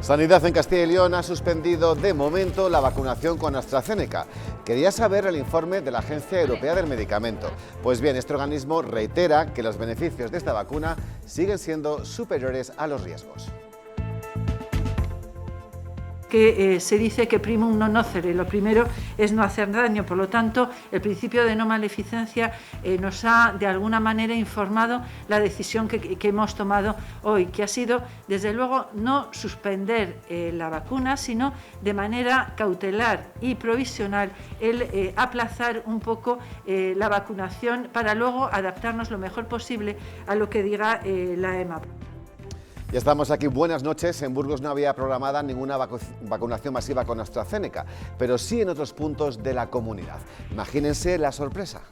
Sanidad en Castilla y León ha suspendido de momento la vacunación con AstraZeneca. Quería saber el informe de la Agencia Europea del Medicamento. Pues bien, este organismo reitera que los beneficios de esta vacuna siguen siendo superiores a los riesgos. Que se dice que primum non nocere, lo primero es no hacer daño, por lo tanto el principio de no maleficencia nos ha de alguna manera informado la decisión que hemos tomado hoy, que ha sido desde luego no suspender la vacuna, sino de manera cautelar y provisional el aplazar un poco la vacunación para luego adaptarnos lo mejor posible a lo que diga la EMA. Ya estamos aquí, buenas noches. En Burgos no había programada ninguna vacunación masiva con AstraZeneca, pero sí en otros puntos de la comunidad. Imagínense la sorpresa.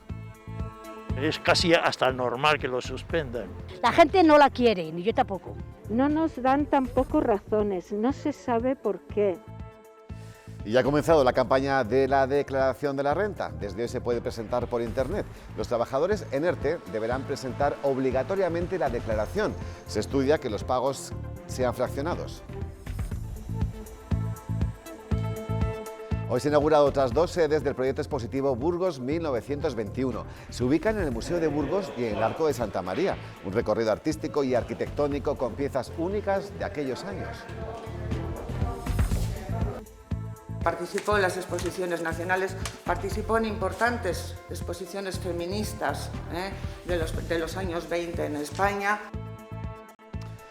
Es casi hasta normal que lo suspendan. La gente no la quiere, ni yo tampoco. No nos dan tampoco razones, no se sabe por qué. Y ya ha comenzado la campaña de la declaración de la renta. Desde hoy se puede presentar por internet. Los trabajadores en ERTE deberán presentar obligatoriamente la declaración. Se estudia que los pagos sean fraccionados. Hoy se han inaugurado otras dos sedes del proyecto expositivo Burgos 1921. Se ubican en el Museo de Burgos y en el Arco de Santa María. Un recorrido artístico y arquitectónico con piezas únicas de aquellos años. Participó en las exposiciones nacionales, participó en importantes exposiciones feministas de los años 20 en España.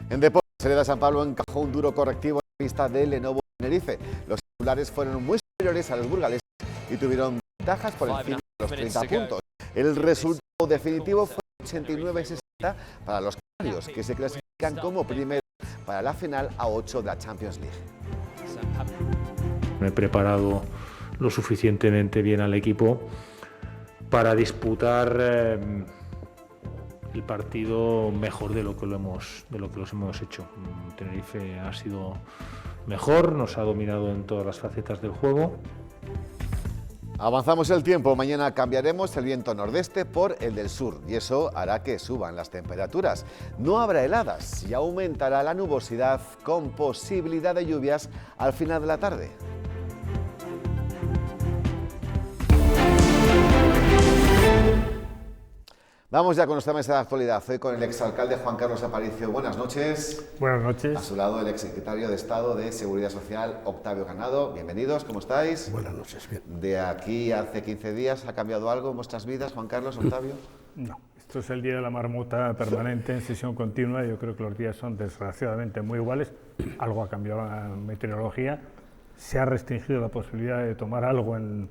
En deportes, Hereda San Pablo encajó un duro correctivo en la pista de Lenovo Tenerife. Los titulares fueron muy superiores a los burgaleses y tuvieron ventajas por encima de los 30 puntos. El resultado definitivo fue 89-60 para los canarios, que se clasifican como primeros para la final a 8 de la Champions League. Me he preparado lo suficientemente bien al equipo para disputar el partido mejor de lo que los hemos hecho. Tenerife ha sido mejor, nos ha dominado en todas las facetas del juego. Avanzamos el tiempo, mañana cambiaremos el viento nordeste por el del sur y eso hará que suban las temperaturas. No habrá heladas y aumentará la nubosidad con posibilidad de lluvias al final de la tarde. Vamos ya con nuestra mesa de actualidad. Hoy con el exalcalde Juan Carlos Aparicio. Buenas noches. Buenas noches. A su lado el exsecretario de Estado de Seguridad Social, Octavio Ganado. Bienvenidos, ¿cómo estáis? Buenas noches, bien. De aquí hace 15 días, ¿ha cambiado algo en vuestras vidas, Juan Carlos, Octavio? No, esto es el día de la marmota permanente en sesión continua. Yo creo que los días son desgraciadamente muy iguales. Algo ha cambiado la meteorología. Se ha restringido la posibilidad de tomar algo en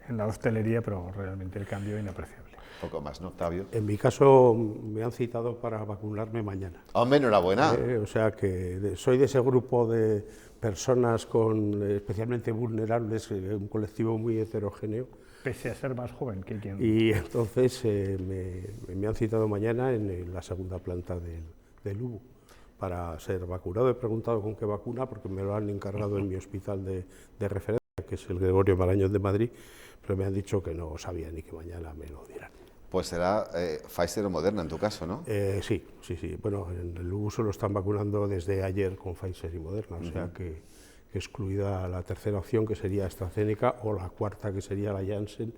la hostelería, pero realmente el cambio es inapreciable. Poco más, ¿no, Octavio? En mi caso me han citado para vacunarme mañana. ¡Hombre, enhorabuena! O sea que soy de ese grupo de personas especialmente vulnerables, un colectivo muy heterogéneo. Pese a ser más joven que quien... Y entonces me han citado mañana en la segunda planta del UBU para ser vacunado. He preguntado con qué vacuna porque me lo han encargado en mi hospital de referencia, que es el Gregorio Marañón de Madrid, pero me han dicho que no sabía ni que mañana me lo dieran. Pues será Pfizer o Moderna en tu caso, ¿no? Sí. Bueno, en el uso lo están vacunando desde ayer con Pfizer y Moderna, o sea que excluida la tercera opción, que sería AstraZeneca, o la cuarta, que sería la Janssen,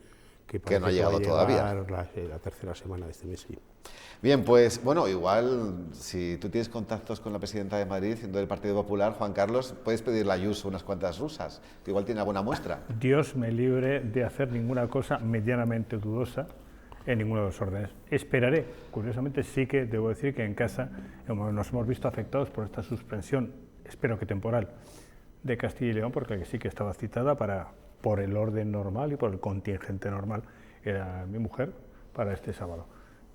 que no ha llegado todavía. La tercera semana de este mes, sí. Bien, pues bueno, igual si tú tienes contactos con la presidenta de Madrid, siendo del Partido Popular, Juan Carlos, puedes pedirle a Ayuso unas cuantas rusas, que igual tiene alguna muestra. Dios me libre de hacer ninguna cosa medianamente dudosa en ninguno de los órdenes. Esperaré. Curiosamente sí que debo decir que en casa nos hemos visto afectados por esta suspensión, espero que temporal, de Castilla y León, porque sí que estaba citada por el orden normal y por el contingente normal, era mi mujer, para este sábado.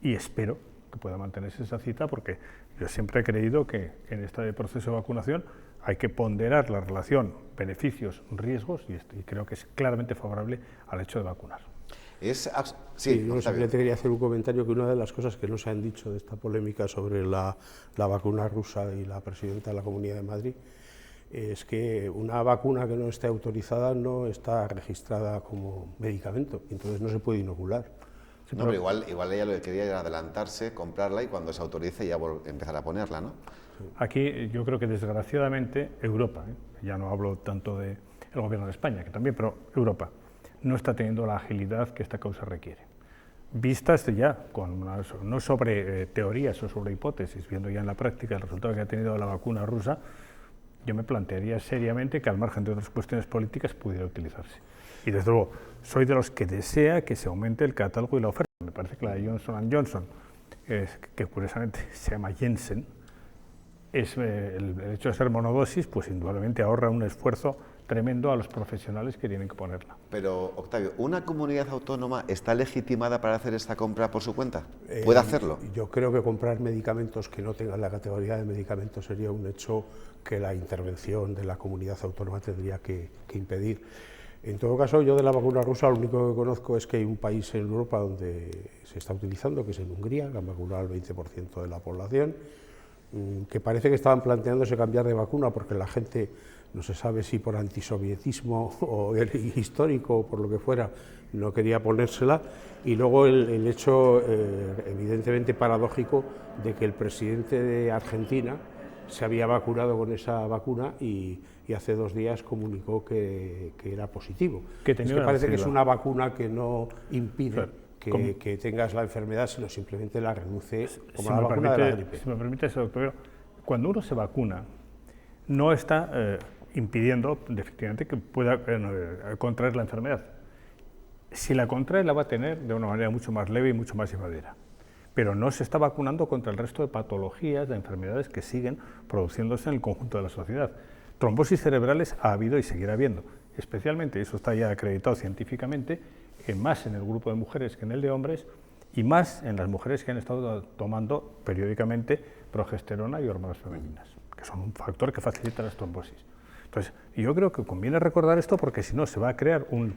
Y espero que pueda mantenerse esa cita, porque yo siempre he creído que en este proceso de vacunación hay que ponderar la relación beneficios-riesgos y creo que es claramente favorable al hecho de vacunar. Yo simplemente quería hacer un comentario, que una de las cosas que no se han dicho de esta polémica sobre la vacuna rusa y la presidenta de la Comunidad de Madrid es que una vacuna que no esté autorizada no está registrada como medicamento, entonces no se puede inocular. Sí, no, pero igual ella lo que quería era adelantarse, comprarla y cuando se autorice ya empezar a ponerla, ¿no? Aquí yo creo que desgraciadamente Europa, ya no hablo tanto del gobierno de España, que también, pero Europa, no está teniendo la agilidad que esta causa requiere. Vistas ya, no sobre teorías o sobre hipótesis, viendo ya en la práctica el resultado que ha tenido la vacuna rusa, yo me plantearía seriamente que al margen de otras cuestiones políticas pudiera utilizarse. Y desde luego, soy de los que desea que se aumente el catálogo y la oferta. Me parece que la de Johnson & Johnson, que curiosamente se llama Jensen, el hecho de ser monodosis, pues indudablemente ahorra un esfuerzo tremendo a los profesionales que tienen que ponerla. Pero, Octavio, ¿una comunidad autónoma está legitimada para hacer esta compra por su cuenta? ¿Puede hacerlo? Yo creo que comprar medicamentos que no tengan la categoría de medicamentos sería un hecho que la intervención de la comunidad autónoma tendría que impedir. En todo caso, yo de la vacuna rusa lo único que conozco es que hay un país en Europa donde se está utilizando, que es en Hungría, que han vacunado al 20% de la población, que parece que estaban planteándose cambiar de vacuna porque la gente, no se sabe si por antisovietismo o histórico o por lo que fuera, no quería ponérsela, y luego el hecho evidentemente paradójico de que el presidente de Argentina se había vacunado con esa vacuna y hace 2 días comunicó que era positivo. Que parece que es una vacuna que no impide que tengas la enfermedad, sino simplemente la reduce, como la vacuna de la gripe. Si me permite, doctor, cuando uno se vacuna, no está impidiendo efectivamente que pueda contraer la enfermedad. Si la contrae, la va a tener de una manera mucho más leve y mucho más llevadera. Pero no se está vacunando contra el resto de patologías, de enfermedades que siguen produciéndose en el conjunto de la sociedad. Trombosis cerebrales ha habido y seguirá habiendo, especialmente, eso está ya acreditado científicamente, más en el grupo de mujeres que en el de hombres, y más en las mujeres que han estado tomando periódicamente progesterona y hormonas femeninas, que son un factor que facilita las trombosis. Entonces, yo creo que conviene recordar esto porque si no se va a crear una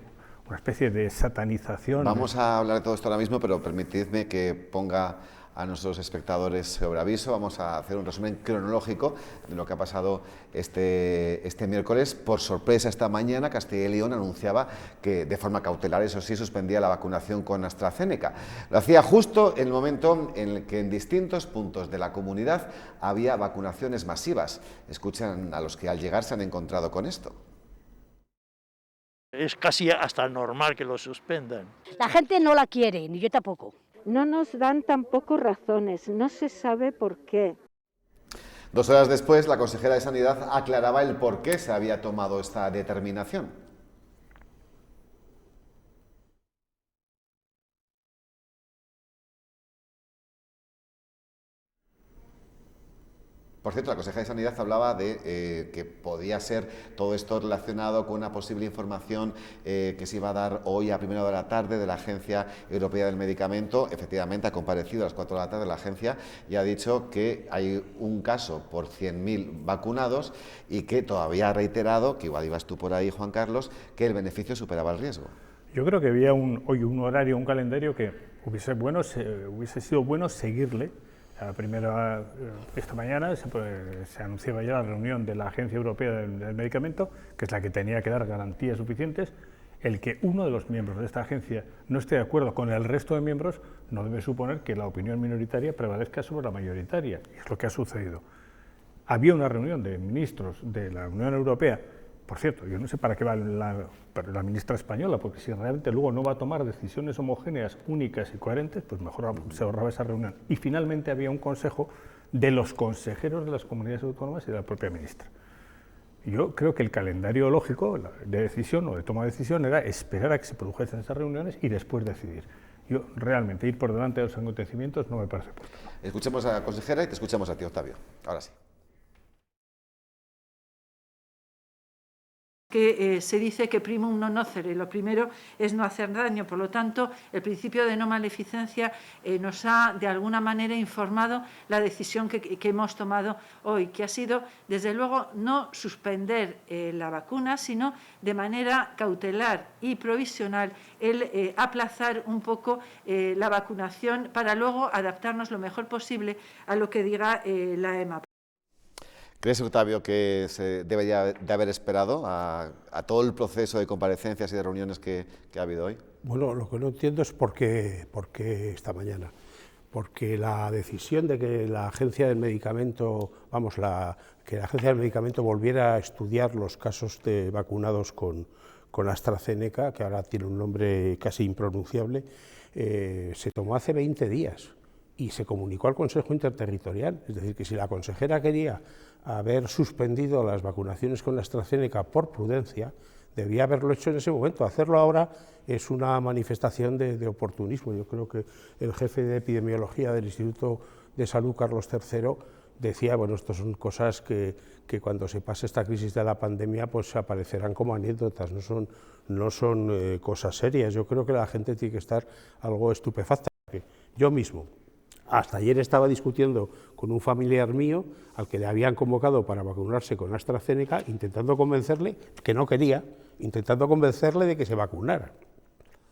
especie de satanización. Vamos a hablar de todo esto ahora mismo, pero permitidme que ponga a nuestros espectadores sobre aviso. Vamos a hacer un resumen cronológico de lo que ha pasado este miércoles. Por sorpresa, esta mañana Castilla y León anunciaba que de forma cautelar, eso sí, suspendía la vacunación con AstraZeneca. Lo hacía justo en el momento en el que en distintos puntos de la comunidad había vacunaciones masivas. Escuchan a los que al llegar se han encontrado con esto. Es casi hasta normal que lo suspendan. La gente no la quiere, ni yo tampoco. No nos dan tampoco razones, no se sabe por qué. 2 horas después, la consejera de Sanidad aclaraba el por qué se había tomado esta determinación. Por cierto, la consejera de Sanidad hablaba de que podía ser todo esto relacionado con una posible información que se iba a dar hoy a 1:00 de la tarde de la Agencia Europea del Medicamento. Efectivamente, ha comparecido a las 4 de la tarde la agencia y ha dicho que hay un caso por 100.000 vacunados y que todavía ha reiterado, que igual ibas tú por ahí, Juan Carlos, que el beneficio superaba el riesgo. Yo creo que había hoy un horario, un calendario que hubiese sido bueno seguirle. Esta mañana se anunciaba ya la reunión de la Agencia Europea del Medicamento, que es la que tenía que dar garantías suficientes. El que uno de los miembros de esta agencia no esté de acuerdo con el resto de miembros no debe suponer que la opinión minoritaria prevalezca sobre la mayoritaria, y es lo que ha sucedido. Había una reunión de ministros de la Unión Europea. Por cierto, yo no sé para qué va la ministra española, porque si realmente luego no va a tomar decisiones homogéneas, únicas y coherentes, pues mejor se ahorraba esa reunión. Y finalmente había un consejo de los consejeros de las comunidades autónomas y de la propia ministra. Yo creo que el calendario lógico de decisión o de toma de decisión era esperar a que se produjesen esas reuniones y después decidir. Yo realmente ir por delante de los acontecimientos no me parece oportuno. Escuchemos a la consejera y te escuchamos a ti, Octavio. Ahora sí. Que se dice que primum non nocere, lo primero es no hacer daño, por lo tanto el principio de no maleficencia nos ha de alguna manera informado la decisión que hemos tomado hoy, que ha sido desde luego no suspender la vacuna, sino de manera cautelar y provisional el aplazar un poco la vacunación para luego adaptarnos lo mejor posible a lo que diga la EMA. ¿Crees, Octavio, que se debería de haber esperado a todo el proceso de comparecencias y de reuniones que ha habido hoy? Bueno, lo que no entiendo es por qué esta mañana. porque la decisión de que la Agencia del Medicamento, que la Agencia del Medicamento volviera a estudiar los casos de vacunados con AstraZeneca, que ahora tiene un nombre casi impronunciable, se tomó hace 20 días y se comunicó al Consejo Interterritorial. Es decir, que si la consejera quería haber suspendido las vacunaciones con AstraZeneca por prudencia, debía haberlo hecho en ese momento. Hacerlo ahora es una manifestación de oportunismo. Yo creo que el jefe de epidemiología del Instituto de Salud, Carlos III, decía, bueno, esto son cosas que cuando se pase esta crisis de la pandemia pues aparecerán como anécdotas, no son cosas serias. Yo creo que la gente tiene que estar algo estupefacta. Yo mismo, hasta ayer estaba discutiendo con un familiar mío al que le habían convocado para vacunarse con AstraZeneca, intentando convencerle, que no quería, intentando convencerle de que se vacunara.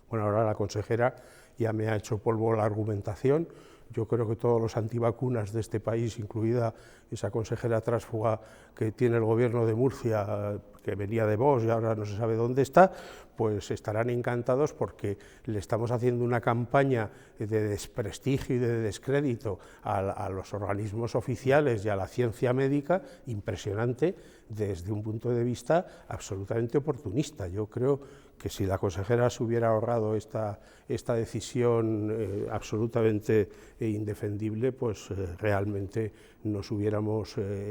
Bueno, ahora la consejera ya me ha hecho polvo la argumentación. Yo creo que todos los antivacunas de este país, incluida esa consejera tránsfuga que tiene el gobierno de Murcia, que venía de Vox y ahora no se sabe dónde está, pues estarán encantados porque le estamos haciendo una campaña de desprestigio y de descrédito a los organismos oficiales y a la ciencia médica impresionante desde un punto de vista absolutamente oportunista. Yo creo que si la consejera se hubiera ahorrado esta decisión absolutamente indefendible, pues realmente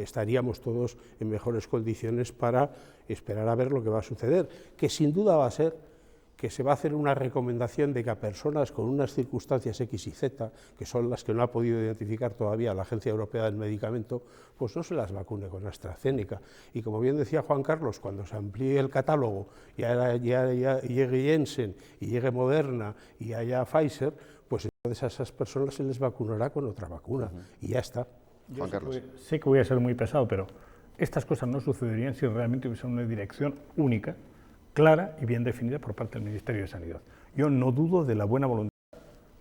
estaríamos todos en mejores condiciones para esperar a ver lo que va a suceder, que sin duda va a ser que se va a hacer una recomendación de que a personas con unas circunstancias X y Z, que son las que no ha podido identificar todavía la Agencia Europea del Medicamento, pues no se las vacune con AstraZeneca. Y como bien decía Juan Carlos, cuando se amplíe el catálogo y llegue Janssen y llegue Moderna y haya Pfizer, pues entonces a esas personas se les vacunará con otra vacuna y ya está. Juan Carlos. Sé que voy a ser muy pesado, pero estas cosas no sucederían si realmente hubiese una dirección única, clara y bien definida por parte del Ministerio de Sanidad. Yo no dudo de la buena voluntad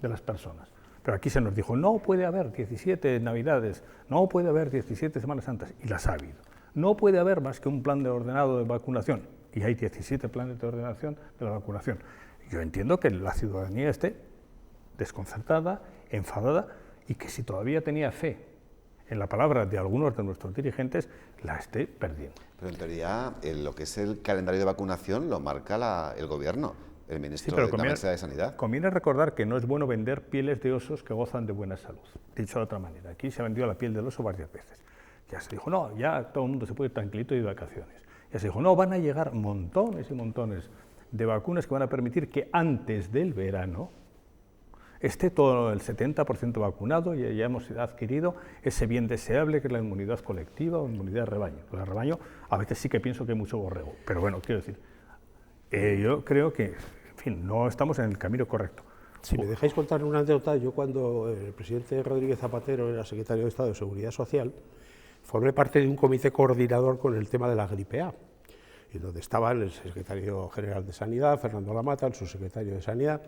de las personas, pero aquí se nos dijo, no puede haber 17 Navidades, no puede haber 17 Semanas Santas, y las ha habido. No puede haber más que un plan de ordenado de vacunación, y hay 17 planes de ordenación de la vacunación. Yo entiendo que la ciudadanía esté desconcertada, enfadada, y que si todavía tenía fe en la palabra de algunos de nuestros dirigentes, la esté perdiendo. Pero en teoría, lo que es el calendario de vacunación lo marca el Gobierno, el Ministro de Sanidad. Conviene recordar que no es bueno vender pieles de osos que gozan de buena salud. Dicho de otra manera, aquí se ha vendido la piel del oso varias veces. Ya se dijo, no, ya todo el mundo se puede ir tranquilito y de vacaciones. Ya se dijo, no, van a llegar montones y montones de vacunas que van a permitir que antes del verano esté todo el 70% vacunado y ya hemos adquirido ese bien deseable que es la inmunidad colectiva o inmunidad de rebaño. Pues el rebaño a veces sí que pienso que hay mucho borrego, pero bueno, quiero decir, yo creo que, en fin, no estamos en el camino correcto. Si me dejáis contar una anécdota, yo cuando el presidente Rodríguez Zapatero era secretario de Estado de Seguridad Social, formé parte de un comité coordinador con el tema de la gripe A, y donde estaban el secretario general de Sanidad, Fernando Lamata, el subsecretario de Sanidad.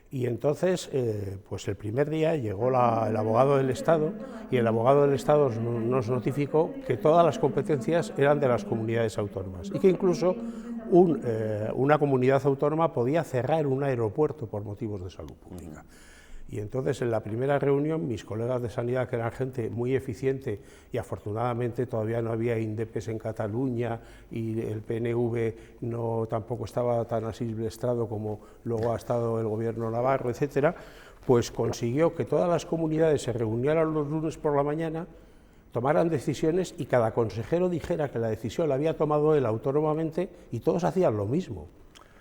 Y entonces, pues el primer día llegó el abogado del Estado y el abogado del Estado nos notificó que todas las competencias eran de las comunidades autónomas y que incluso una comunidad autónoma podía cerrar un aeropuerto por motivos de salud pública. Y entonces en la primera reunión mis colegas de Sanidad, que eran gente muy eficiente y afortunadamente todavía no había INDEPES en Cataluña y el PNV tampoco estaba tan asilvestrado como luego ha estado el gobierno navarro, etcétera, pues consiguió que todas las comunidades se reunieran los lunes por la mañana, tomaran decisiones y cada consejero dijera que la decisión la había tomado él autónomamente y todos hacían lo mismo.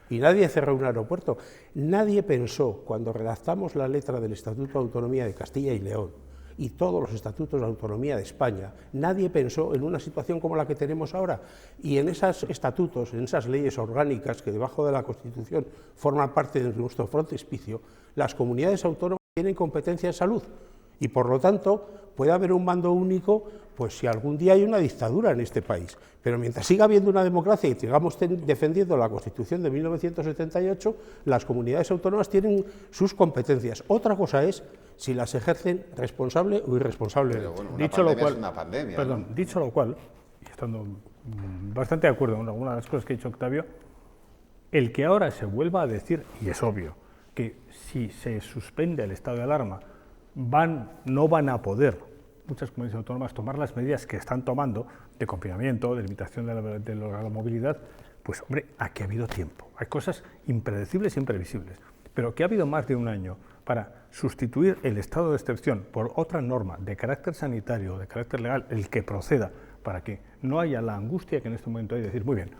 Y nadie cerró un aeropuerto. Nadie pensó, cuando redactamos la letra del Estatuto de Autonomía de Castilla y León y todos los estatutos de autonomía de España, nadie pensó en una situación como la que tenemos ahora. Y en esos estatutos, en esas leyes orgánicas que debajo de la Constitución forman parte de nuestro frontispicio, las comunidades autónomas tienen competencia en salud. Y por lo tanto puede haber un mando único, pues si algún día hay una dictadura en este país. Pero mientras siga habiendo una democracia y sigamos defendiendo la Constitución de 1978, las comunidades autónomas tienen sus competencias. Otra cosa es si las ejercen responsable o irresponsablemente. Pero bueno, dicho lo cual, es una pandemia. Perdón, ¿no? Dicho lo cual, y estando bastante de acuerdo con algunas de las cosas que ha dicho Octavio, el que ahora se vuelva a decir, y es obvio, que si se suspende el estado de alarma no van a poder muchas comunidades autónomas tomar las medidas que están tomando de confinamiento, de limitación de la movilidad, pues hombre, aquí ha habido tiempo. Hay cosas impredecibles e imprevisibles, pero que ha habido más de un año para sustituir el estado de excepción por otra norma de carácter sanitario, de carácter legal, el que proceda, para que no haya la angustia que en este momento hay de decir, muy bien,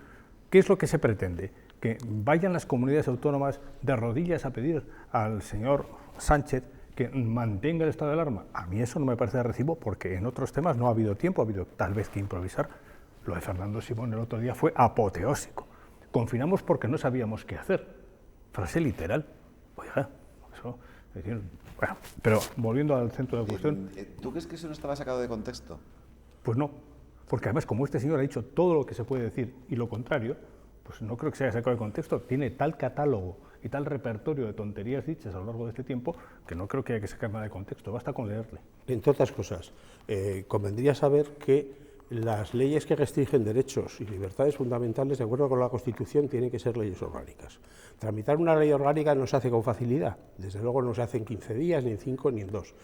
¿qué es lo que se pretende? Que vayan las comunidades autónomas de rodillas a pedir al señor Sánchez que mantenga el estado de alarma. A mí eso no me parece de recibo, porque en otros temas no ha habido tiempo, ha habido tal vez que improvisar. Lo de Fernando Simón el otro día fue apoteósico. Confinamos porque no sabíamos qué hacer. Frase literal. Oiga, eso, es decir, bueno, pero volviendo al centro de la cuestión... ¿Tú crees que eso no estaba sacado de contexto? Pues no, porque además como este señor ha dicho todo lo que se puede decir y lo contrario, pues no creo que se haya sacado de contexto. Tiene tal catálogo y tal repertorio de tonterías dichas a lo largo de este tiempo que no creo que haya que sacar nada de contexto, basta con leerle. Entre otras cosas, convendría saber que las leyes que restringen derechos y libertades fundamentales, de acuerdo con la Constitución, tienen que ser leyes orgánicas. Tramitar una ley orgánica no se hace con facilidad, desde luego no se hace en 15 días, ni en 5, ni en 2,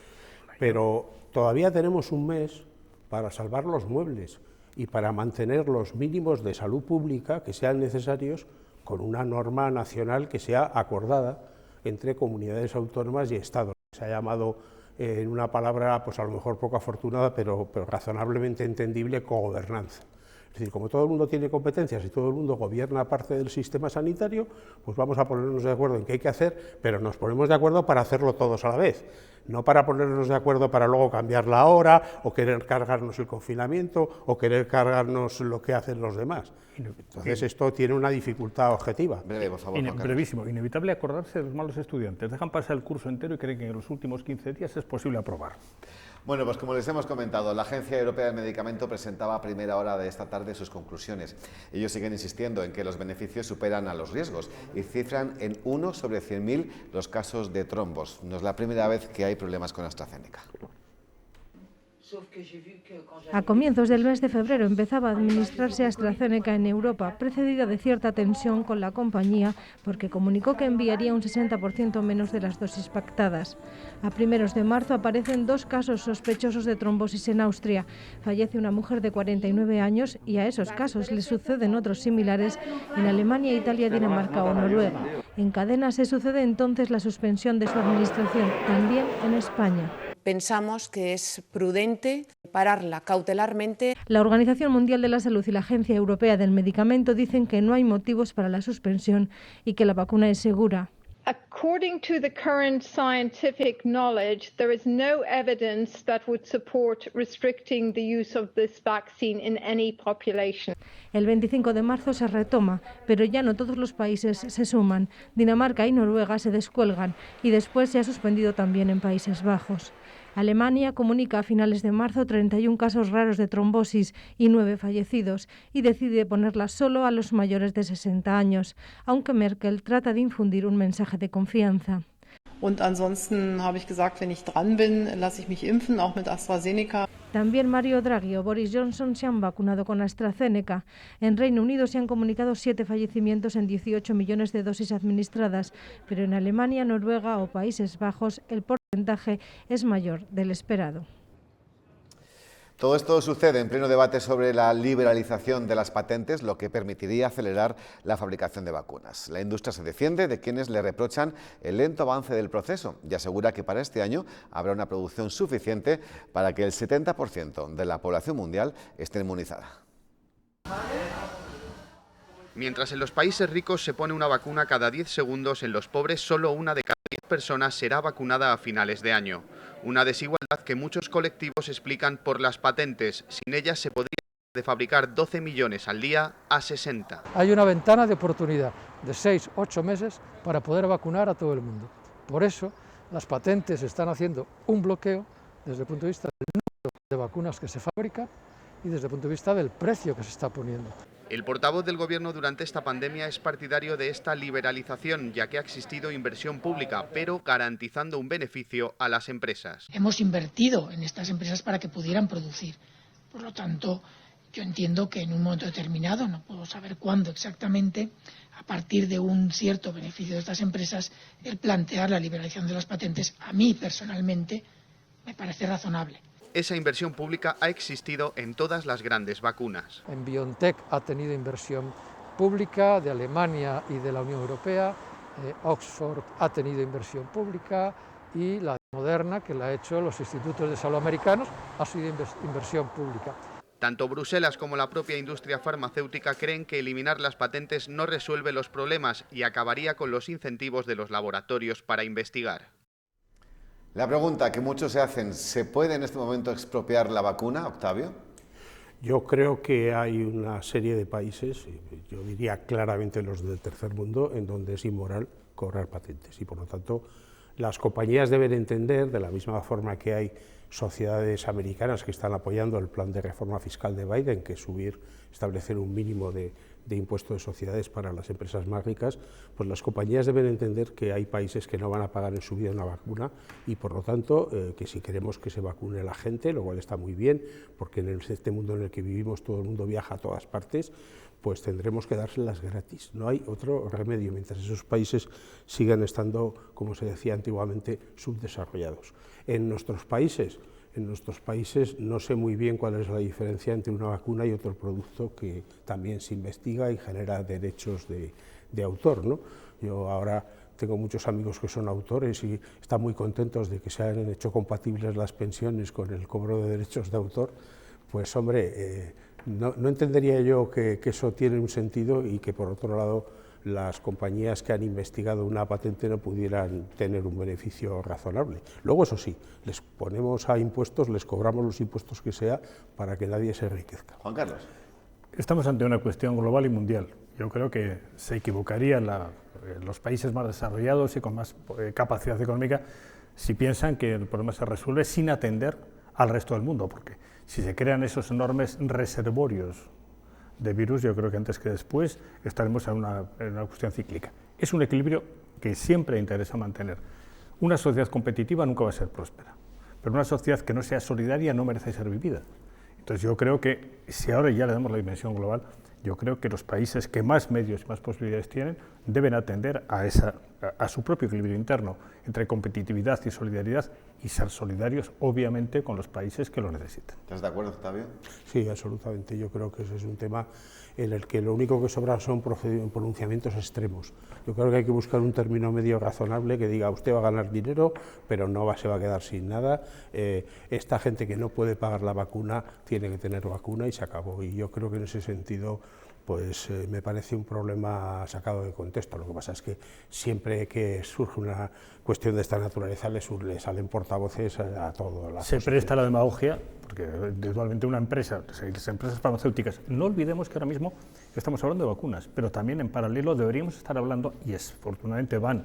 pero todavía tenemos un mes para salvar los muebles y para mantener los mínimos de salud pública que sean necesarios con una norma nacional que sea acordada entre comunidades autónomas y Estado. Se ha llamado, en una palabra pues a lo mejor poco afortunada, pero razonablemente entendible, cogobernanza. Es decir, como todo el mundo tiene competencias y todo el mundo gobierna parte del sistema sanitario, pues vamos a ponernos de acuerdo en qué hay que hacer, pero nos ponemos de acuerdo para hacerlo todos a la vez, no para ponernos de acuerdo para luego cambiar la hora, o querer cargarnos el confinamiento, o querer cargarnos lo que hacen los demás. Entonces esto tiene una dificultad objetiva. Breve, por favor, brevísimo, inevitable acordarse de los malos estudiantes. Dejan pasar el curso entero y creen que en los últimos 15 días es posible aprobar. Bueno, pues como les hemos comentado, la Agencia Europea del Medicamento presentaba a primera hora de esta tarde sus conclusiones. Ellos siguen insistiendo en que los beneficios superan a los riesgos y cifran en 1 sobre 100.000 los casos de trombos. No es la primera vez que hay problemas con AstraZeneca. A comienzos del mes de febrero empezaba a administrarse AstraZeneca en Europa, precedida de cierta tensión con la compañía porque comunicó que enviaría un 60% menos de las dosis pactadas. A primeros de marzo aparecen 2 casos sospechosos de trombosis en Austria. Fallece una mujer de 49 años y a esos casos le suceden otros similares en Alemania, Italia, Dinamarca o Noruega. En cadena se sucede entonces la suspensión de su administración, también en España. Pensamos que es prudente pararla cautelarmente. La Organización Mundial de la Salud y la Agencia Europea del Medicamento dicen que no hay motivos para la suspensión y que la vacuna es segura. According to the current scientific knowledge, there is no evidence that would support restricting the use of this vaccine in any population. El 25 de marzo se retoma, pero ya no todos los países se suman. Dinamarca y Noruega se descuelgan y después se ha suspendido también en Países Bajos. Alemania comunica a finales de marzo 31 casos raros de trombosis y 9 fallecidos y decide ponerla solo a los mayores de 60 años, aunque Merkel trata de infundir un mensaje de confianza. Und ansonsten habe ich gesagt, wenn ich dran bin, lasse ich mich impfen, auch mit AstraZeneca. También Mario Draghi o Boris Johnson se han vacunado con AstraZeneca. En Reino Unido se han comunicado 7 fallecimientos en 18 millones de dosis administradas, pero en Alemania, Noruega o Países Bajos el porcentaje es mayor del esperado. Todo esto sucede en pleno debate sobre la liberalización de las patentes, lo que permitiría acelerar la fabricación de vacunas. La industria se defiende de quienes le reprochan el lento avance del proceso y asegura que para este año habrá una producción suficiente para que el 70% de la población mundial esté inmunizada. Mientras en los países ricos se pone una vacuna cada 10 segundos, en los pobres solo una de cada 10 personas será vacunada a finales de año. Una desigualdad que muchos colectivos explican por las patentes. Sin ellas se podría de fabricar 12 millones al día a 60. Hay una ventana de oportunidad de 6-8 meses para poder vacunar a todo el mundo. Por eso las patentes están haciendo un bloqueo desde el punto de vista del número de vacunas que se fabrican y desde el punto de vista del precio que se está poniendo. El portavoz del Gobierno durante esta pandemia es partidario de esta liberalización, ya que ha existido inversión pública, pero garantizando un beneficio a las empresas. Hemos invertido en estas empresas para que pudieran producir. Por lo tanto, yo entiendo que en un momento determinado, no puedo saber cuándo exactamente, a partir de un cierto beneficio de estas empresas, el plantear la liberalización de las patentes, a mí personalmente, me parece razonable. Esa inversión pública ha existido en todas las grandes vacunas. En BioNTech ha tenido inversión pública de Alemania y de la Unión Europea, Oxford ha tenido inversión pública y la Moderna, que la ha hecho los institutos de salud americanos, ha sido inversión pública. Tanto Bruselas como la propia industria farmacéutica creen que eliminar las patentes no resuelve los problemas y acabaría con los incentivos de los laboratorios para investigar. La pregunta que muchos se hacen, ¿se puede en este momento expropiar la vacuna, Octavio? Yo creo que hay una serie de países, yo diría claramente los del tercer mundo, en donde es inmoral cobrar patentes y por lo tanto las compañías deben entender, de la misma forma que hay sociedades americanas que están apoyando el plan de reforma fiscal de Biden, que es establecer un mínimo de impuesto de sociedades para las empresas más ricas, pues las compañías deben entender que hay países que no van a pagar en su vida una vacuna y por lo tanto que si queremos que se vacune la gente, lo cual está muy bien, porque en este mundo en el que vivimos todo el mundo viaja a todas partes, pues tendremos que dárselas gratis. No hay otro remedio mientras esos países sigan estando, como se decía antiguamente, subdesarrollados. En nuestros países no sé muy bien cuál es la diferencia entre una vacuna y otro producto que también se investiga y genera derechos de autor, ¿no? Yo ahora tengo muchos amigos que son autores y están muy contentos de que se hayan hecho compatibles las pensiones con el cobro de derechos de autor. Pues hombre, no entendería yo que eso tiene un sentido y que por otro lado las compañías que han investigado una patente no pudieran tener un beneficio razonable. Luego, eso sí, les ponemos a impuestos, les cobramos los impuestos que sea para que nadie se enriquezca. Juan Carlos. Estamos ante una cuestión global y mundial. Yo creo que se equivocarían los países más desarrollados y con más capacidad económica si piensan que el problema se resuelve sin atender al resto del mundo, porque si se crean esos enormes reservorios de virus, yo creo que antes que después estaremos en una cuestión cíclica. Es un equilibrio que siempre interesa mantener. Una sociedad competitiva nunca va a ser próspera, pero una sociedad que no sea solidaria no merece ser vivida. Entonces yo creo que si ahora ya le damos la dimensión global, yo creo que los países que más medios y más posibilidades tienen deben atender a su propio equilibrio interno entre competitividad y solidaridad y ser solidarios, obviamente, con los países que lo necesitan. ¿Estás de acuerdo, Octavio? Sí, absolutamente. Yo creo que ese es un tema en el que lo único que sobra son pronunciamientos extremos. Yo creo que hay que buscar un término medio razonable que diga usted va a ganar dinero, pero se va a quedar sin nada. Esta gente que no puede pagar la vacuna tiene que tener vacuna y se acabó. Y yo creo que en ese sentido pues me parece un problema sacado de contexto. Lo que pasa es que siempre que surge una cuestión de esta naturaleza le salen portavoces a todo. Se presta la demagogia, porque individualmente una empresa, las empresas farmacéuticas, no olvidemos que ahora mismo estamos hablando de vacunas, pero también en paralelo deberíamos estar hablando, y afortunadamente van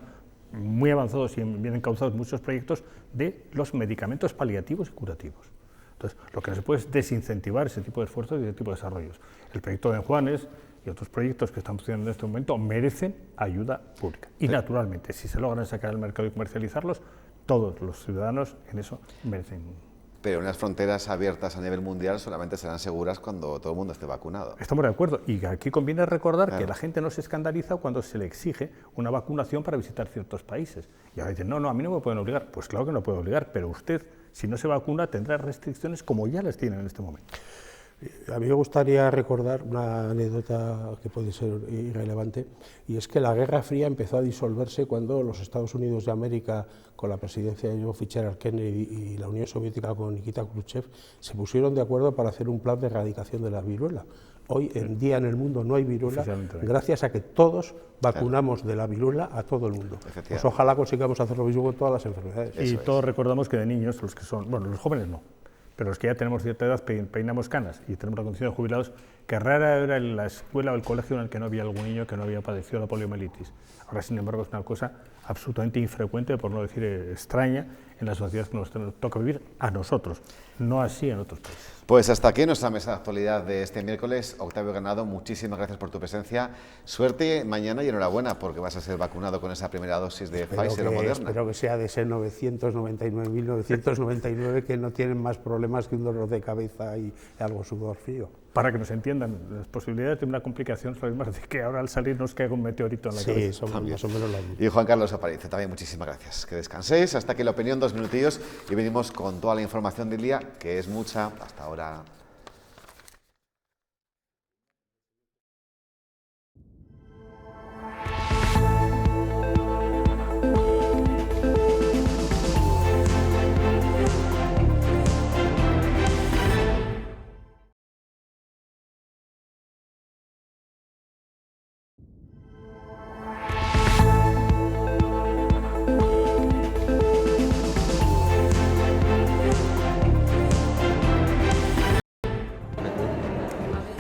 muy avanzados y bien encauzados muchos proyectos, de los medicamentos paliativos y curativos. Entonces, lo que no se puede es desincentivar ese tipo de esfuerzos y ese tipo de desarrollos. El proyecto de Juanes y otros proyectos que están funcionando en este momento merecen ayuda pública. Y naturalmente, si se logran sacar al mercado y comercializarlos, todos los ciudadanos en eso merecen. Pero unas fronteras abiertas a nivel mundial solamente serán seguras cuando todo el mundo esté vacunado. Estamos de acuerdo. Y aquí conviene recordar que la gente no se escandaliza cuando se le exige una vacunación para visitar ciertos países. Y ahora dicen, no, a mí no me pueden obligar. Pues claro que no puede obligar, pero usted, si no se vacuna, tendrá restricciones como ya las tienen en este momento. A mí me gustaría recordar una anécdota que puede ser irrelevante, y es que la Guerra Fría empezó a disolverse cuando los Estados Unidos de América, con la presidencia de John Fitzgerald Kennedy, y la Unión Soviética con Nikita Khrushchev, se pusieron de acuerdo para hacer un plan de erradicación de la viruela. Hoy en día en el mundo no hay viruela, gracias a que todos vacunamos de la viruela a todo el mundo. Pues ojalá consigamos hacer lo mismo con todas las enfermedades. Y todos recordamos que de niños, los que son, bueno, los jóvenes no, pero los que ya tenemos cierta edad peinamos canas y tenemos la condición de jubilados, que rara era en la escuela o el colegio en el que no había algún niño que no había padecido la poliomielitis. Ahora, sin embargo, es una cosa absolutamente infrecuente, por no decir extraña, en la sociedad que nos toca vivir a nosotros, no así en otros países. Pues hasta aquí nuestra mesa de actualidad de este miércoles. Octavio Granado, muchísimas gracias por tu presencia. Suerte mañana y enhorabuena porque vas a ser vacunado con esa primera dosis de Pfizer o Moderna. Espero que sea de ese 999.999 que no tienen más problemas que un dolor de cabeza y algo sudor frío. para que nos entiendan, las posibilidades de una complicación son las mismas de que ahora al salir nos caiga un meteorito en la cabeza. Sí, son más o menos las mismas. Y Juan Carlos Aparicio, también muchísimas gracias. Que descanséis. Hasta aquí la opinión, 2 minutillos y venimos con toda la información del día, que es mucha hasta ahora.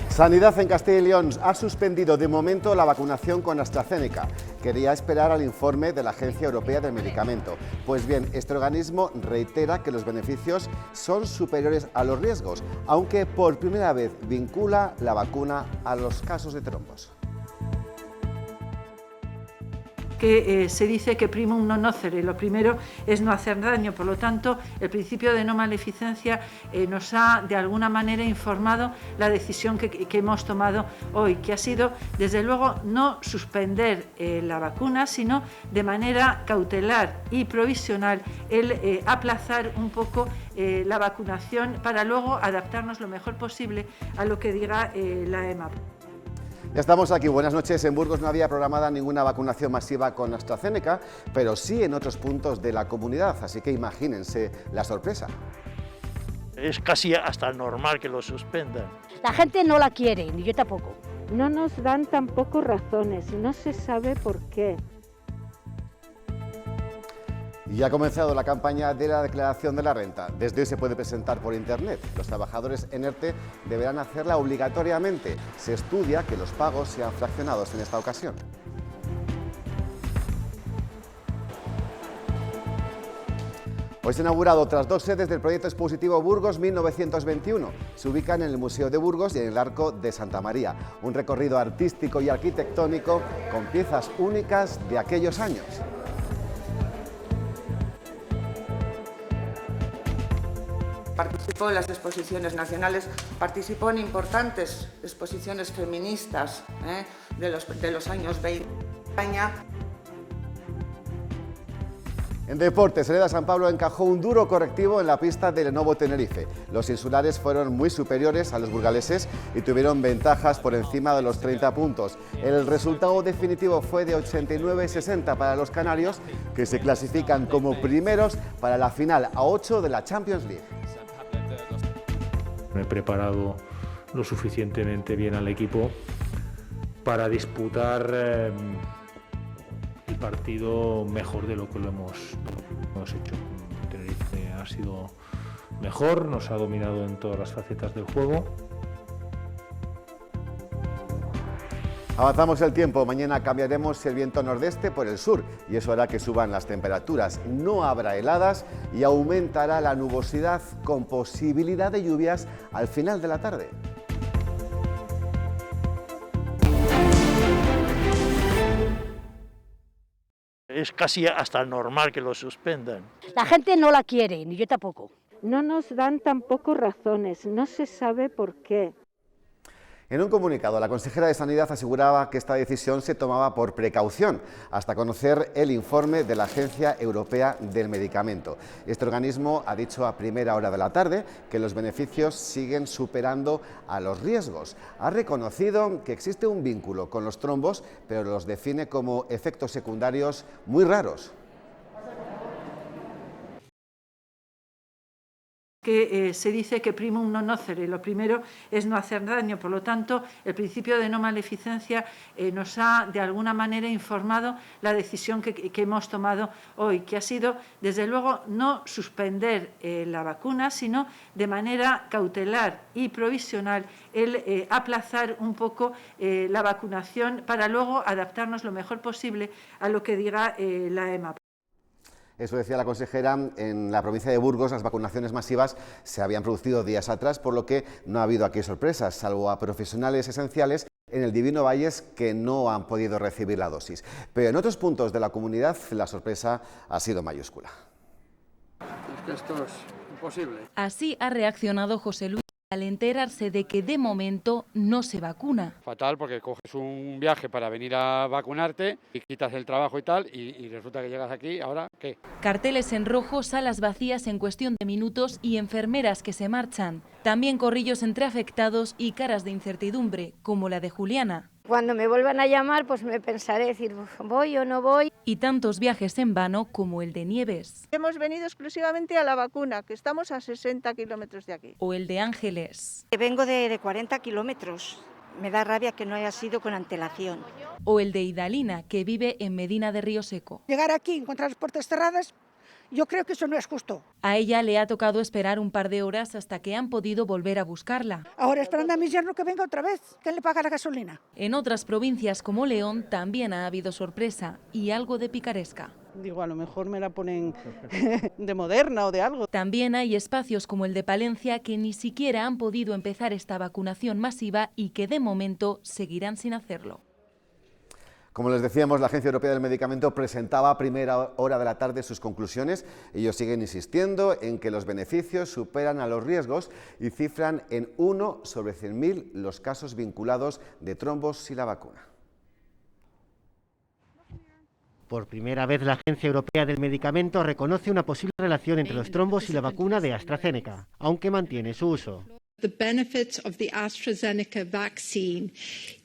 Sanidad en Castilla y León ha suspendido de momento la vacunación con AstraZeneca. Quería esperar al informe de la Agencia Europea del Medicamento. Pues bien, este organismo reitera que los beneficios son superiores a los riesgos, aunque por primera vez vincula la vacuna a los casos de trombos. Que se dice que primum non nocere, lo primero es no hacer daño, por lo tanto el principio de no maleficencia nos ha de alguna manera informado la decisión que hemos tomado hoy, que ha sido desde luego no suspender la vacuna, sino de manera cautelar y provisional el aplazar un poco la vacunación para luego adaptarnos lo mejor posible a lo que diga la EMA. Ya estamos aquí, buenas noches. En Burgos no había programada ninguna vacunación masiva con AstraZeneca, pero sí en otros puntos de la comunidad, así que imagínense la sorpresa. Es casi hasta normal que lo suspendan. La gente no la quiere, ni yo tampoco. No nos dan tampoco razones, no se sabe por qué. Y ha comenzado la campaña de la declaración de la renta. Desde hoy se puede presentar por internet. Los trabajadores en ERTE deberán hacerla obligatoriamente. Se estudia que los pagos sean fraccionados en esta ocasión. Hoy se han inaugurado otras 2 sedes del proyecto expositivo Burgos 1921. Se ubican en el Museo de Burgos y en el Arco de Santa María. Un recorrido artístico y arquitectónico con piezas únicas de aquellos años. Participó en las exposiciones nacionales, participó en importantes exposiciones feministas de los años 20 en España. En deportes, Hereda San Pablo encajó un duro correctivo en la pista del Lenovo Tenerife. Los insulares fueron muy superiores a los burgaleses y tuvieron ventajas por encima de los 30 puntos. El resultado definitivo fue de 89-60 para los canarios, que se clasifican como primeros para la final a 8 de la Champions League. Me he preparado lo suficientemente bien al equipo para disputar el partido mejor de lo que lo hemos hecho. Tenerife ha sido mejor, nos ha dominado en todas las facetas del juego. Avanzamos el tiempo, mañana cambiaremos el viento nordeste por el sur y eso hará que suban las temperaturas. No habrá heladas y aumentará la nubosidad con posibilidad de lluvias al final de la tarde. Es casi hasta normal que lo suspendan. La gente no la quiere, ni yo tampoco. No nos dan tampoco razones, no se sabe por qué. En un comunicado, la consejera de Sanidad aseguraba que esta decisión se tomaba por precaución, hasta conocer el informe de la Agencia Europea del Medicamento. Este organismo ha dicho a primera hora de la tarde que los beneficios siguen superando a los riesgos. Ha reconocido que existe un vínculo con los trombos, pero los define como efectos secundarios muy raros. Que se dice que primum non nocere, lo primero es no hacer daño, por lo tanto el principio de no maleficencia nos ha de alguna manera informado la decisión que hemos tomado hoy, que ha sido desde luego no suspender la vacuna, sino de manera cautelar y provisional el aplazar un poco la vacunación para luego adaptarnos lo mejor posible a lo que diga la EMA. Eso decía la consejera. En la provincia de Burgos las vacunaciones masivas se habían producido días atrás, por lo que no ha habido aquí sorpresas, salvo a profesionales esenciales en el Divino Valles que no han podido recibir la dosis. Pero en otros puntos de la comunidad la sorpresa ha sido mayúscula. Es que esto es imposible. Así ha reaccionado José Luis al enterarse de que de momento no se vacuna. Fatal, porque coges un viaje para venir a vacunarte y quitas el trabajo y tal, y resulta que llegas aquí, ¿ahora qué? Carteles en rojo, salas vacías en cuestión de minutos y enfermeras que se marchan. También corrillos entre afectados y caras de incertidumbre, como la de Juliana. Cuando me vuelvan a llamar, pues me pensaré, decir, ¿voy o no voy? Y tantos viajes en vano como el de Nieves. Hemos venido exclusivamente a la vacuna, que estamos a 60 kilómetros de aquí. O el de Ángeles. Vengo de 40 kilómetros. Me da rabia que no haya sido con antelación. O el de Idalina, que vive en Medina de Río Seco. Llegar aquí y encontrar las puertas cerradas, yo creo que eso no es justo. A ella le ha tocado esperar un par de horas hasta que han podido volver a buscarla. Ahora esperando a mi yerno que venga otra vez. ¿Quién le paga la gasolina? En otras provincias como León también ha habido sorpresa y algo de picaresca. Digo, a lo mejor me la ponen de Moderna o de algo. También hay espacios como el de Palencia que ni siquiera han podido empezar esta vacunación masiva y que de momento seguirán sin hacerlo. Como les decíamos, la Agencia Europea del Medicamento presentaba a primera hora de la tarde sus conclusiones. Ellos siguen insistiendo en que los beneficios superan a los riesgos y cifran en 1 sobre 100.000 los casos vinculados de trombos y la vacuna. Por primera vez, la Agencia Europea del Medicamento reconoce una posible relación entre los trombos y la vacuna de AstraZeneca, aunque mantiene su uso. The benefits of the AstraZeneca vaccine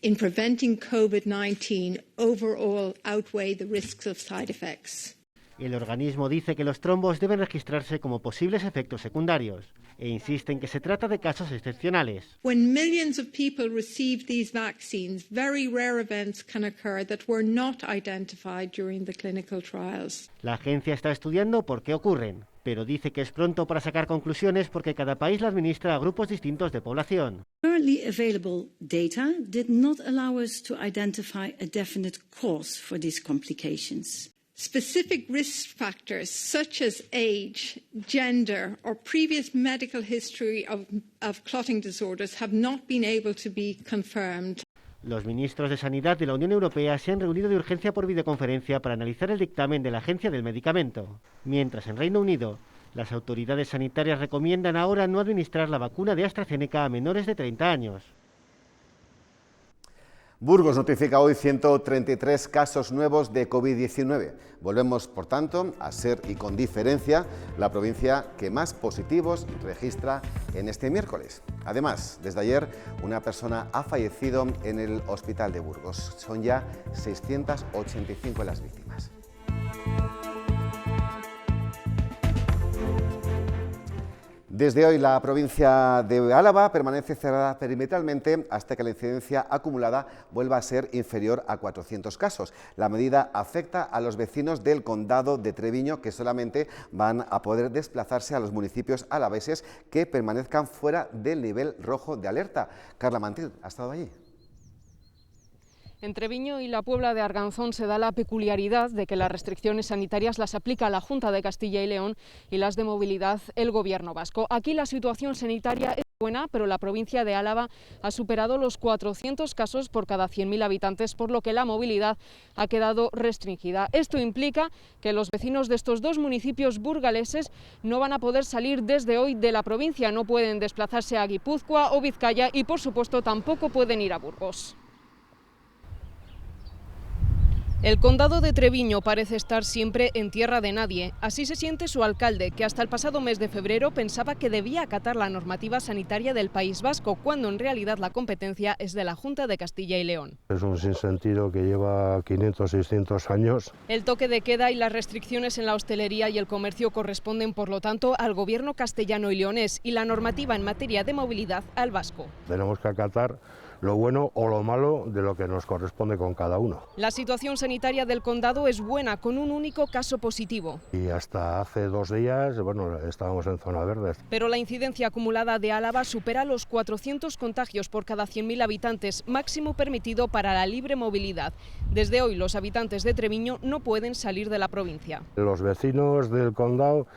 in preventing COVID-19 overall outweigh the risks of side effects. El organismo dice que los trombos deben registrarse como posibles efectos secundarios e insiste en que se trata de casos excepcionales. When millions of people receive these vaccines, very rare events can occur that were not identified during the clinical trials. La agencia está estudiando por qué ocurren, pero dice que es pronto para sacar conclusiones porque cada país la administra a grupos distintos de población. Currently available data did not allow us to identify a definite cause for these complications. Specific risk factors such as age, gender or previous medical history of clotting disorders have not been able to be confirmed. Los ministros de Sanidad de la Unión Europea se han reunido de urgencia por videoconferencia para analizar el dictamen de la Agencia del Medicamento. Mientras en Reino Unido, las autoridades sanitarias recomiendan ahora no administrar la vacuna de AstraZeneca a menores de 30 años. Burgos notifica hoy 133 casos nuevos de COVID-19. Volvemos, por tanto, a ser y con diferencia la provincia que más positivos registra en este miércoles. Además, desde ayer, una persona ha fallecido en el hospital de Burgos. Son ya 685 las víctimas. Desde hoy la provincia de Álava permanece cerrada perimetralmente hasta que la incidencia acumulada vuelva a ser inferior a 400 casos. La medida afecta a los vecinos del condado de Treviño que solamente van a poder desplazarse a los municipios alaveses que permanezcan fuera del nivel rojo de alerta. Carla Mantil ha estado allí. En Treviño y la Puebla de Arganzón se da la peculiaridad de que las restricciones sanitarias las aplica la Junta de Castilla y León y las de movilidad el Gobierno vasco. Aquí la situación sanitaria es buena, pero la provincia de Álava ha superado los 400 casos por cada 100.000 habitantes, por lo que la movilidad ha quedado restringida. Esto implica que los vecinos de estos dos municipios burgaleses no van a poder salir desde hoy de la provincia, no pueden desplazarse a Guipúzcoa o Vizcaya y, por supuesto, tampoco pueden ir a Burgos. El condado de Treviño parece estar siempre en tierra de nadie. Así se siente su alcalde, que hasta el pasado mes de febrero pensaba que debía acatar la normativa sanitaria del País Vasco, cuando en realidad la competencia es de la Junta de Castilla y León. Es un sinsentido que lleva 500, 600 años. El toque de queda y las restricciones en la hostelería y el comercio corresponden, por lo tanto, al gobierno castellano y leonés y la normativa en materia de movilidad al vasco. Tenemos que acatar lo bueno o lo malo de lo que nos corresponde con cada uno. La situación sanitaria del condado es buena, con un único caso positivo. Y hasta hace 2 días, bueno, estábamos en zona verde. Pero la incidencia acumulada de Álava supera los 400 contagios por cada 100.000 habitantes, máximo permitido para la libre movilidad. Desde hoy los habitantes de Treviño no pueden salir de la provincia. Los vecinos del condado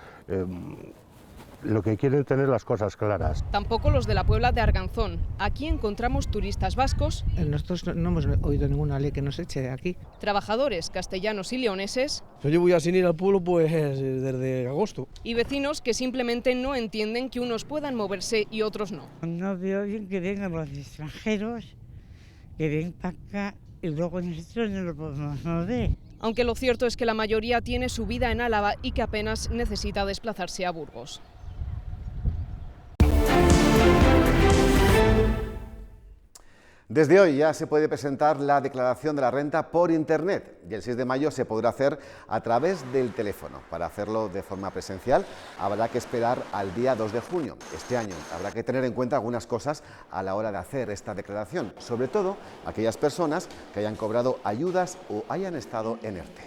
lo que quieren es tener las cosas claras. Tampoco los de la Puebla de Arganzón. Aquí encontramos turistas vascos. Nosotros no hemos oído ninguna ley que nos eche de aquí. Trabajadores castellanos y leoneses. Yo llevo ya sin ir al pueblo pues desde agosto. Y vecinos que simplemente no entienden que unos puedan moverse y otros no. No veo bien que vengan los extranjeros, que vengan para acá y luego nosotros no lo podemos mover. Aunque lo cierto es que la mayoría tiene su vida en Álava y que apenas necesita desplazarse a Burgos. Desde hoy ya se puede presentar la declaración de la renta por Internet y el 6 de mayo se podrá hacer a través del teléfono. Para hacerlo de forma presencial habrá que esperar al día 2 de junio. Este año habrá que tener en cuenta algunas cosas a la hora de hacer esta declaración, sobre todo aquellas personas que hayan cobrado ayudas o hayan estado en ERTE.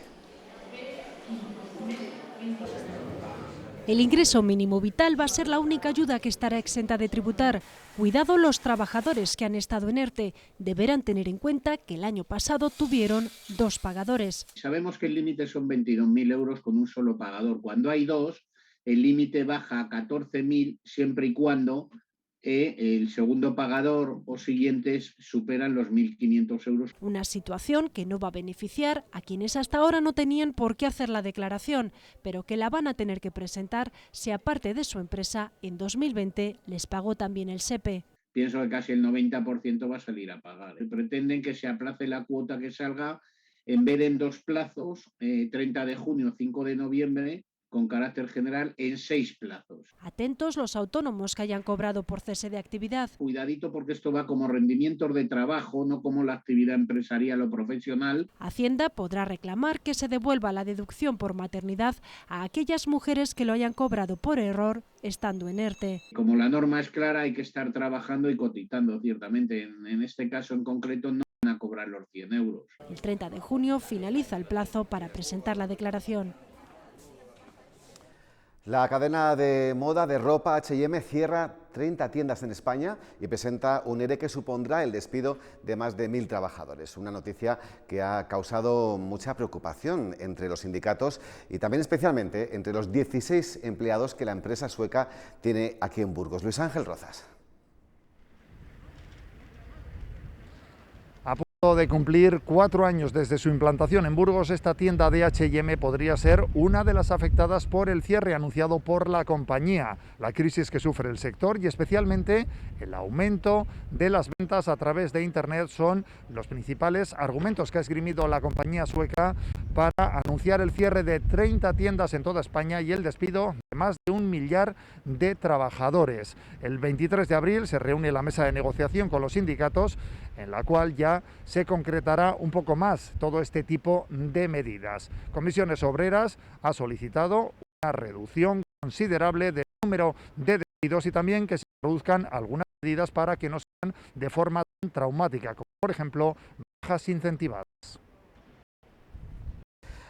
El ingreso mínimo vital va a ser la única ayuda que estará exenta de tributar. Cuidado, los trabajadores que han estado en ERTE deberán tener en cuenta que el año pasado tuvieron 2 pagadores. Sabemos que el límite son 22.000 euros con un solo pagador. Cuando hay 2, el límite baja a 14.000 siempre y cuando el segundo pagador o siguientes superan los 1.500 euros. Una situación que no va a beneficiar a quienes hasta ahora no tenían por qué hacer la declaración, pero que la van a tener que presentar si aparte de su empresa en 2020 les pagó también el SEPE. Pienso que casi el 90% va a salir a pagar. Pretenden que se aplace la cuota que salga en vez de en 2 plazos, 30 de junio, 5 de noviembre, con carácter general en 6 plazos. Atentos los autónomos que hayan cobrado por cese de actividad. Cuidadito porque esto va como rendimientos de trabajo, no como la actividad empresarial o profesional. Hacienda podrá reclamar que se devuelva la deducción por maternidad a aquellas mujeres que lo hayan cobrado por error estando en ERTE. Como la norma es clara, hay que estar trabajando y cotizando, ciertamente. En este caso en concreto no van a cobrar los 100 euros. El 30 de junio finaliza el plazo para presentar la declaración. La cadena de moda de ropa H&M cierra 30 tiendas en España y presenta un ERE que supondrá el despido de más de 1.000 trabajadores. Una noticia que ha causado mucha preocupación entre los sindicatos y también especialmente entre los 16 empleados que la empresa sueca tiene aquí en Burgos. Luis Ángel Rozas. A punto de cumplir 4 años desde su implantación en Burgos, esta tienda de H&M podría ser una de las afectadas por el cierre anunciado por la compañía. La crisis que sufre el sector y especialmente el aumento de las ventas a través de Internet son los principales argumentos que ha esgrimido la compañía sueca para anunciar el cierre de 30 tiendas en toda España y el despido de más de 1 millar de trabajadores. El 23 de abril se reúne la mesa de negociación con los sindicatos, en la cual ya se concretará un poco más todo este tipo de medidas. Comisiones Obreras ha solicitado una reducción considerable del número de despidos y también que se reduzcan algunas medidas para que no sean de forma tan traumática, como por ejemplo bajas incentivadas.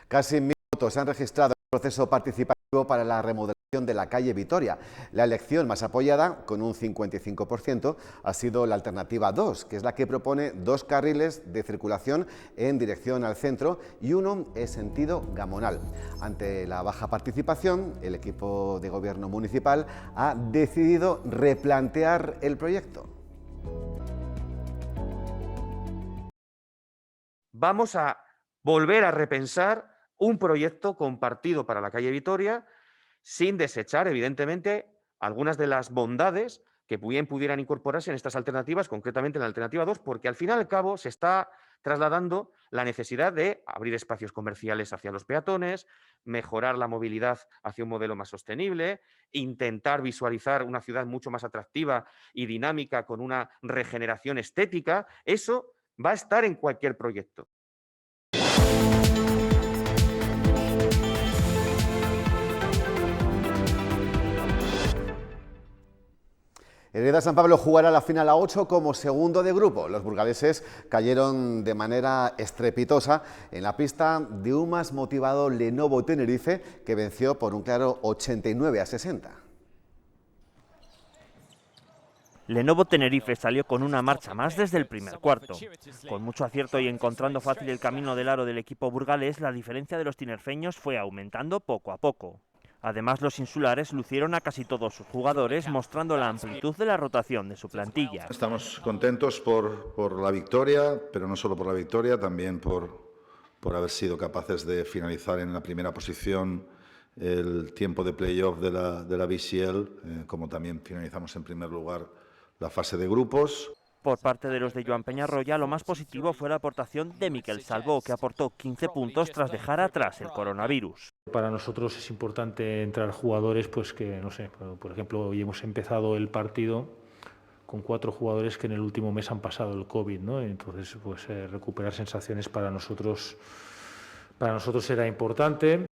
Casi 1.000 votos se han registrado en el proceso participativo para la remodelación de la calle Vitoria. La elección más apoyada, con un 55%, ha sido la alternativa 2, que es la que propone 2 carriles de circulación en dirección al centro y uno en sentido gamonal. Ante la baja participación, el equipo de gobierno municipal ha decidido replantear el proyecto. Vamos a volver a repensar un proyecto compartido para la calle Vitoria, sin desechar, evidentemente, algunas de las bondades que bien pudieran incorporarse en estas alternativas, concretamente en la alternativa 2, porque al fin y al cabo se está trasladando la necesidad de abrir espacios comerciales hacia los peatones, mejorar la movilidad hacia un modelo más sostenible, intentar visualizar una ciudad mucho más atractiva y dinámica con una regeneración estética. Eso va a estar en cualquier proyecto. El Hereda San Pablo jugará la final a 8 como segundo de grupo. Los burgaleses cayeron de manera estrepitosa en la pista de un más motivado Lenovo Tenerife, que venció por un claro 89-60. Lenovo Tenerife salió con una marcha más desde el primer cuarto. Con mucho acierto y encontrando fácil el camino del aro del equipo burgalés, la diferencia de los tinerfeños fue aumentando poco a poco. Además, los insulares lucieron a casi todos sus jugadores, mostrando la amplitud de la rotación de su plantilla. Estamos contentos por la victoria, pero no solo por la victoria, también por haber sido capaces de finalizar en la primera posición el tiempo de playoff de la BCL, como también finalizamos en primer lugar la fase de grupos. Por parte de los de Joan Peñarroya, lo más positivo fue la aportación de Miquel Salvó, que aportó 15 puntos tras dejar atrás el coronavirus. Para nosotros es importante entrar jugadores, pues que, no sé, por ejemplo, hoy hemos empezado el partido con 4 jugadores que en el último mes han pasado el COVID, ¿no? Entonces, pues recuperar sensaciones para nosotros era importante.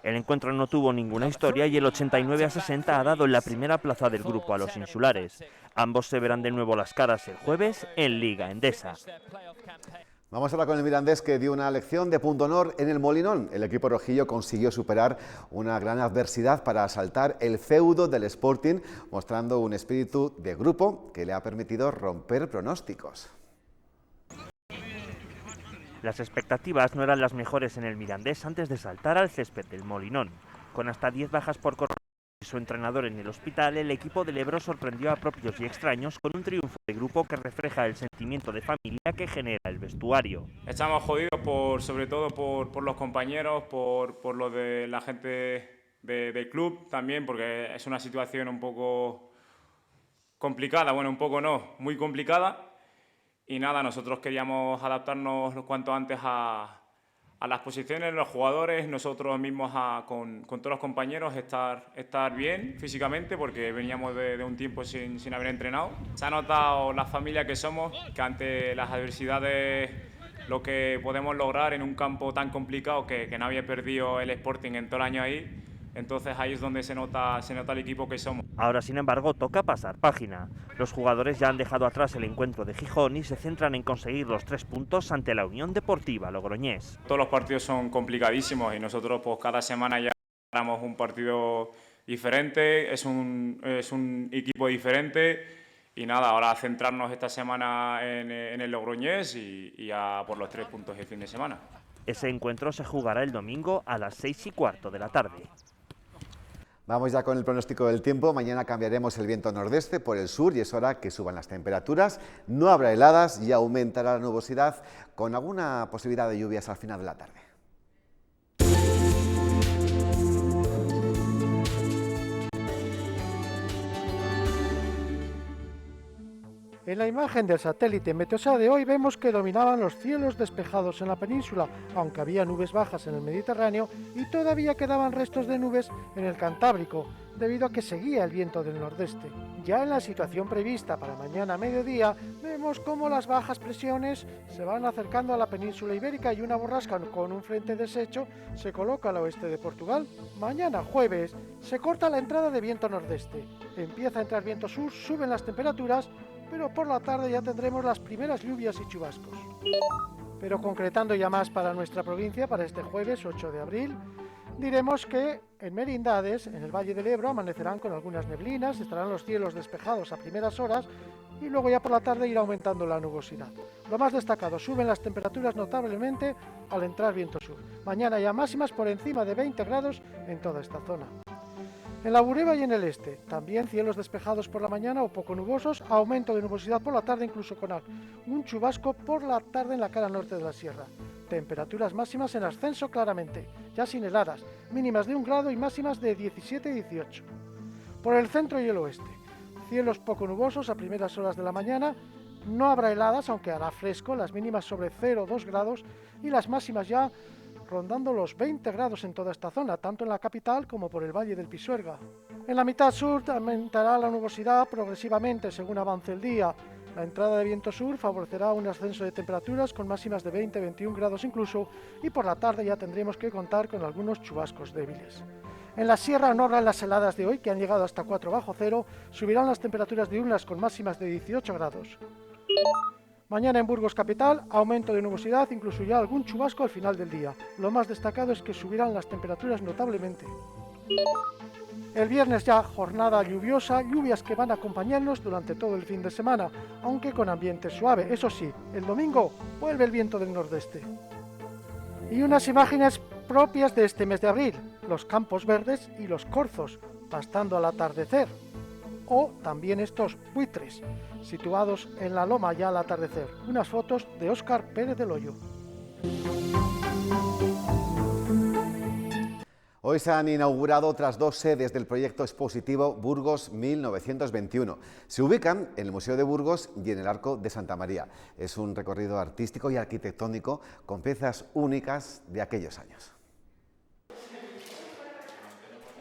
El encuentro no tuvo ninguna historia y el 89-60 ha dado en la primera plaza del grupo a los insulares. Ambos se verán de nuevo las caras el jueves en Liga Endesa. Vamos ahora con el Mirandés, que dio una lección de punto honor en el Molinón. El equipo rojillo consiguió superar una gran adversidad para asaltar el feudo del Sporting, mostrando un espíritu de grupo que le ha permitido romper pronósticos. Las expectativas no eran las mejores en el Mirandés antes de saltar al césped del Molinón. Con hasta 10 bajas por coronavirus y su entrenador en el hospital, el equipo del Ebro sorprendió a propios y extraños con un triunfo de grupo que refleja el sentimiento de familia que genera el vestuario. Estamos jodidos sobre todo por los compañeros, por lo de la gente del club también, porque es una situación un poco complicada, bueno, un poco no, muy complicada. Y nada, nosotros queríamos adaptarnos cuanto antes a las posiciones, los jugadores, nosotros mismos con todos los compañeros, estar bien físicamente, porque veníamos de un tiempo sin haber entrenado. Se ha notado la familia que somos, que ante las adversidades lo que podemos lograr en un campo tan complicado que no había perdido el Sporting en todo el año ahí. Entonces ahí es donde se nota el equipo que somos. Ahora, sin embargo, toca pasar página. Los jugadores ya han dejado atrás el encuentro de Gijón y se centran en conseguir los 3 puntos ante la Unión Deportiva Logroñés. Todos los partidos son complicadísimos y nosotros pues cada semana ya ganamos un partido diferente, es un equipo diferente y nada, ahora centrarnos esta semana en el Logroñés y a por los 3 puntos el fin de semana. Ese encuentro se jugará el domingo a las 6:15 de la tarde. Vamos ya con el pronóstico del tiempo. Mañana cambiaremos el viento nordeste por el sur y es hora que suban las temperaturas. No habrá heladas y aumentará la nubosidad con alguna posibilidad de lluvias al final de la tarde. En la imagen del satélite Meteosat de hoy vemos que dominaban los cielos despejados en la península, aunque había nubes bajas en el Mediterráneo y todavía quedaban restos de nubes en el Cantábrico, debido a que seguía el viento del nordeste. Ya en la situación prevista para mañana a mediodía, vemos cómo las bajas presiones se van acercando a la península ibérica y una borrasca con un frente deshecho se coloca al oeste de Portugal. Mañana jueves se corta la entrada de viento nordeste, empieza a entrar viento sur, suben las temperaturas, pero por la tarde ya tendremos las primeras lluvias y chubascos. Pero concretando ya más para nuestra provincia, para este jueves 8 de abril, diremos que en Merindades, en el Valle del Ebro, amanecerán con algunas neblinas, estarán los cielos despejados a primeras horas y luego ya por la tarde irá aumentando la nubosidad. Lo más destacado, suben las temperaturas notablemente al entrar viento sur. Mañana ya máximas por encima de 20 grados en toda esta zona. En la Bureba y en el este, también cielos despejados por la mañana o poco nubosos, aumento de nubosidad por la tarde, incluso con un chubasco por la tarde en la cara norte de la sierra. Temperaturas máximas en ascenso claramente, ya sin heladas, mínimas de 1 grado y máximas de 17 y 18. Por el centro y el oeste, cielos poco nubosos a primeras horas de la mañana, no habrá heladas, aunque hará fresco, las mínimas sobre 0 o 2 grados y las máximas ya rondando los 20 grados en toda esta zona, tanto en la capital como por el Valle del Pisuerga. En la mitad sur aumentará la nubosidad progresivamente según avance el día. La entrada de viento sur favorecerá un ascenso de temperaturas con máximas de 20-21 grados incluso, y por la tarde ya tendremos que contar con algunos chubascos débiles. En la sierra no habrá las heladas de hoy, que han llegado hasta 4 bajo cero, subirán las temperaturas diurnas con máximas de 18 grados. Mañana en Burgos capital, aumento de nubosidad, incluso ya algún chubasco al final del día. Lo más destacado es que subirán las temperaturas notablemente. El viernes ya jornada lluviosa, lluvias que van a acompañarnos durante todo el fin de semana, aunque con ambiente suave. Eso sí, el domingo vuelve el viento del nordeste. Y unas imágenes propias de este mes de abril. los campos verdes y los corzos, pastando al atardecer. O también estos buitres, situados en la loma ya al atardecer. Unas fotos de Óscar Pérez del Hoyo. Hoy se han inaugurado otras 2 sedes del proyecto expositivo Burgos 1921. Se ubican en el Museo de Burgos y en el Arco de Santa María. Es un recorrido artístico y arquitectónico con piezas únicas de aquellos años.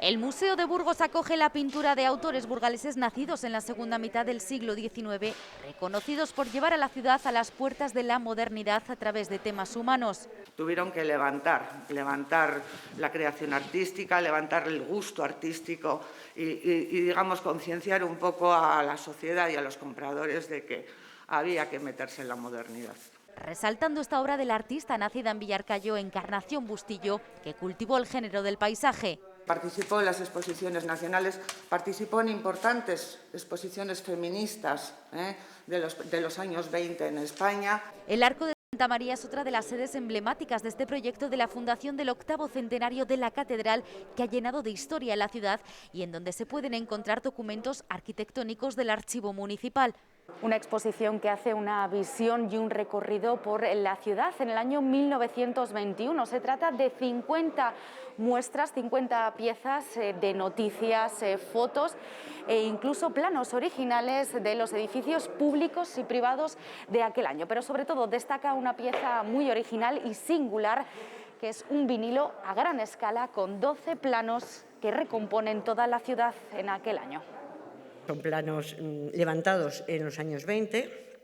El Museo de Burgos acoge la pintura de autores burgaleses nacidos en la segunda mitad del siglo XIX, reconocidos por llevar a la ciudad a las puertas de la modernidad a través de temas humanos. Tuvieron que levantar la creación artística, levantar el gusto artístico y digamos, concienciar un poco a la sociedad y a los compradores de que había que meterse en la modernidad. Resaltando esta obra del artista nacida en Villarcayo, Encarnación Bustillo, que cultivó el género del paisaje. Participó en las exposiciones nacionales, participó en importantes exposiciones feministas de los años 20 en España. El Arco de Santa María es otra de las sedes emblemáticas de este proyecto de la fundación del 8º centenario de la catedral, que ha llenado de historia la ciudad y en donde se pueden encontrar documentos arquitectónicos del archivo municipal. Una exposición que hace una visión y un recorrido por la ciudad en el año 1921. Se trata de 50 muestras, 50 piezas de noticias, fotos e incluso planos originales de los edificios públicos y privados de aquel año. Pero sobre todo destaca una pieza muy original y singular, que es un vinilo a gran escala con 12 planos que recomponen toda la ciudad en aquel año. Son planos levantados en los años 20,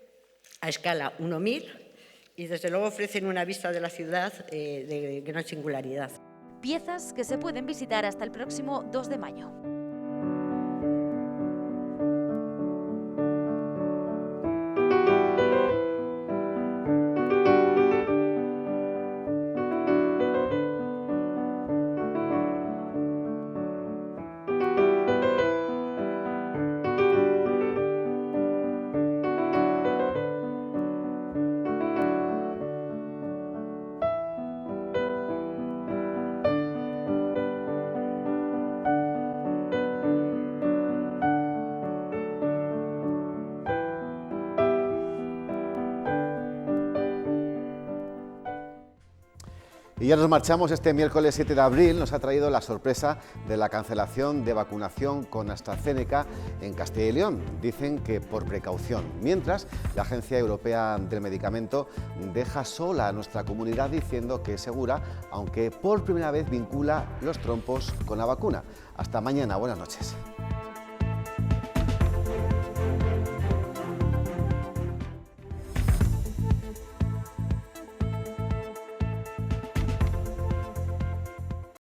a escala 1000, y desde luego ofrecen una vista de la ciudad de gran singularidad. Piezas que se pueden visitar hasta el próximo 2 de mayo. Y ya nos marchamos. Este miércoles 7 de abril nos ha traído la sorpresa de la cancelación de vacunación con AstraZeneca en Castilla y León. Dicen que por precaución. Mientras, la Agencia Europea del Medicamento deja sola a nuestra comunidad diciendo que es segura, aunque por primera vez vincula los trompos con la vacuna. Hasta mañana. Buenas noches.